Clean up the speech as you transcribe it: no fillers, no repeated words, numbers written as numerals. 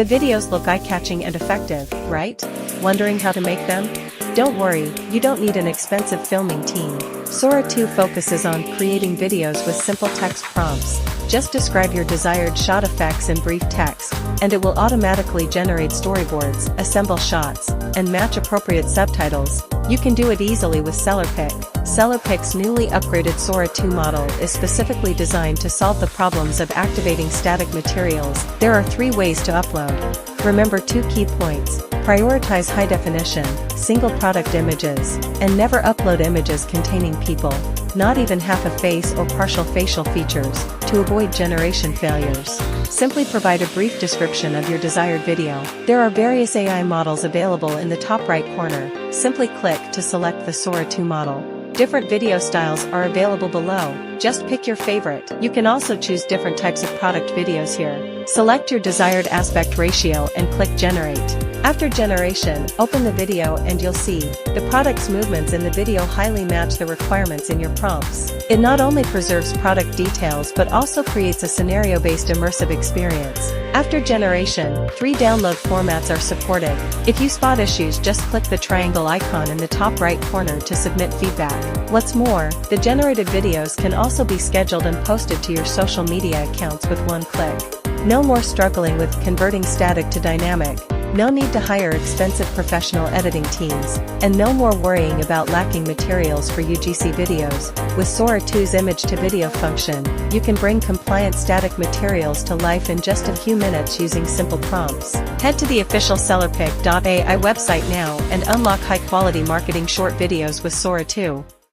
The videos look eye-catching and effective, right? Wondering how to make them? Don't worry, you don't need an expensive filming team. Sora2 focuses on creating videos with simple text prompts. Just describe your desired shot effects in brief text, and it will automatically generate storyboards, assemble shots, and match appropriate subtitles. You can do it easily with SellerPic. SellerPic's newly upgraded Sora2 model is specifically designed to solve the problems of activating static materials. There are 3 ways to upload. Remember 2 key points: prioritize high definition, single product images, and never upload images containing people, not even half a face or partial facial features, to avoid generation failures. Simply provide a brief description of your desired video. There are various AI models available in the top right corner. Simply click to select the Sora2 model. Different video styles are available below. Just pick your favorite. You can also choose different types of product videos here. Select your desired aspect ratio and click Generate. After generation, open the video and you'll see the product's movements in the video highly match the requirements in your prompts. It not only preserves product details but also creates a scenario-based immersive experience. After generation, 3 download formats are supported. If you spot issues, just click the triangle icon in the top right corner to submit feedback. What's more, the generated videos can also be scheduled and posted to your social media accounts with one click. No more struggling with converting static to dynamic. No need to hire expensive professional editing teams, and no more worrying about lacking materials for UGC videos. With Sora2's image-to-video function, you can bring compliant static materials to life in just a few minutes using simple prompts. Head to the official SellerPic.ai website now and unlock high-quality marketing short videos with Sora2.